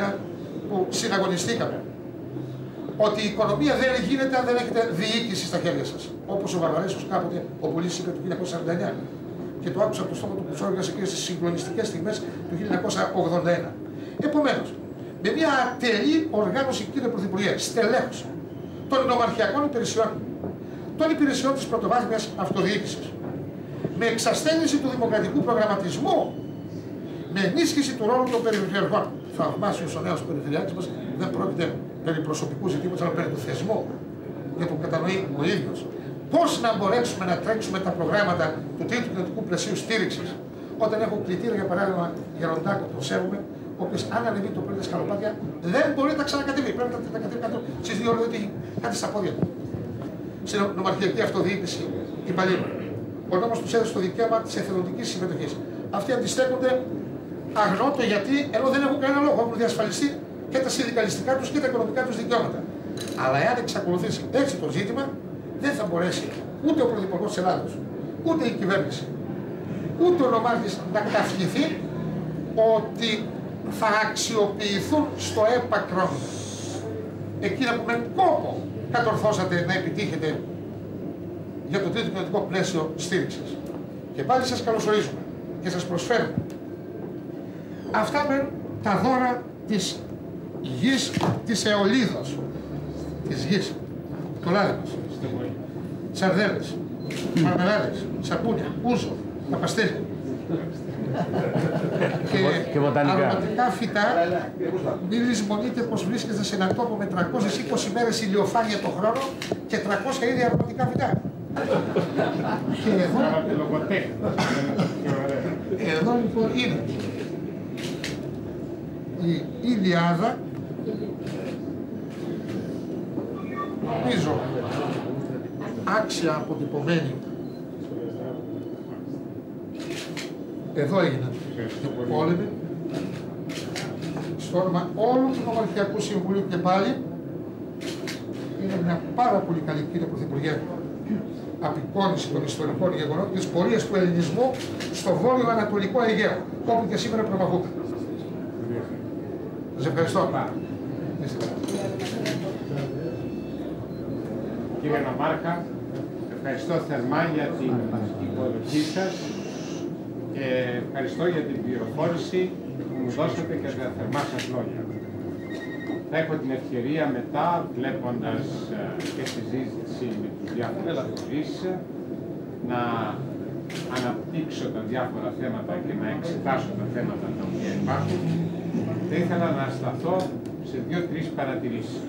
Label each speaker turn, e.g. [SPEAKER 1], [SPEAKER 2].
[SPEAKER 1] 81 που συναγωνιστήκαμε. Ότι η οικονομία δεν γίνεται αν δεν έχετε διοίκηση στα χέρια σας. Όπως ο Βαρβαρέσος κάποτε, ο Πουλής είπε το 1949. Και το άκουσα από το στόμα του Κουτσόργιας εκείνες τις συγκλονιστικές στιγμές του 1981. Επομένως, με μια ατελή οργάνωση, κύριε Πρωθυπουργέ, στελέχωση των νομαρχιακών υπηρεσιών, των υπηρεσιών της πρωτοβάθμιας αυτοδιοίκησης, με εξασθένιση του δημοκρατικού προγραμματισμού, με ενίσχυση του ρόλου των περιφερειών. Θαυμάσιος ο νέος περιφερειάρχης μας δεν πρόκειται περί προσωπικού ζητήματος, αλλά περί του θεσμού, για τον κατανοεί ο ίδιος. Πώς να μπορέσουμε να τρέξουμε τα προγράμματα του τρίτου κοινοτικού πλαισίου στήριξης, όταν έχω κλητήρα, για παράδειγμα, Γεροντάκο, τον σέβομαι, ο οποίος αν ανεβεί το πρωί τα σκαλοπάτια δεν μπορεί να ξανακατεβεί. Πρέπει να κατεβεί κάτω στις 2 ώρες, διότι κάτι στα πόδια του. Στην νομαρχιακή αυτοδιοίκηση, η Παλίμα, ο νόμος τους έδωσε το δικαίωμα της εθελοντικής συμμετοχής. Αυτοί αντιστέκονται αγνώτο γιατί, ενώ δεν έχουν κανένα λόγο, έχουν διασφαλιστεί και τα συνδικαλιστικά τους και τα οικονομικά τους δικαιώματα. Αλλά εάν εξακολουθήσει έτσι το ζήτημα, δεν θα μπορέσει ούτε ο Πρωθυπουργός της Ελλάδος, ούτε η κυβέρνηση, ούτε ο νομάρχης να καυχηθεί ότι θα αξιοποιηθούν στο έπακρο εκείνα που με κόπο κατορθώσατε να επιτύχετε για το τρίτο κοινοτικό πλαίσιο στήριξης. Και πάλι σας καλωσορίζουμε και σας προσφέρουμε αυτά με τα δώρα της γης της Αιωλίδος, της γης, το λάδι μας, σαρδέλες, μαρμελάδες, σαπούνια, ούζο, τα παστέλια και αρωματικά φυτά. Μην λησμονείτε πως βρίσκεστε σε έναν τόπο με 320 μέρες ηλιοφάνεια το χρόνο και 300 είδη αρωματικά φυτά. Και εδώ λοιπόν είναι η Ιλιάδα, νομίζω άξια αποτυπωμένη. Εδώ έγιναν οι πόλεμοι, στο όνομα όλου του Νομαρχιακού Συμβουλίου και πάλι. Είναι μια πάρα πολύ καλή, κύριε Πρωθυπουργέ, απεικόνιση των ιστορικών γεγονότων και της πορείας του ελληνισμού στο βόρειο Ανατολικό Αιγαίο, όπου και σήμερα προμαχούμε. Σας ευχαριστώ.
[SPEAKER 2] Κύριε Νομάρχα, ευχαριστώ θερμά για την υποδοχή σας και ευχαριστώ για την πληροφόρηση που μου δώσατε και τα θερμά σας λόγια. Θα έχω την ευκαιρία μετά, βλέποντας και συζήτηση με τους διάφορους φορείς, να αναπτύξω τα διάφορα θέματα και να εξετάσω τα θέματα τα οποία υπάρχουν. Θα ήθελα να σταθώ σε 2-3 παρατηρήσεις.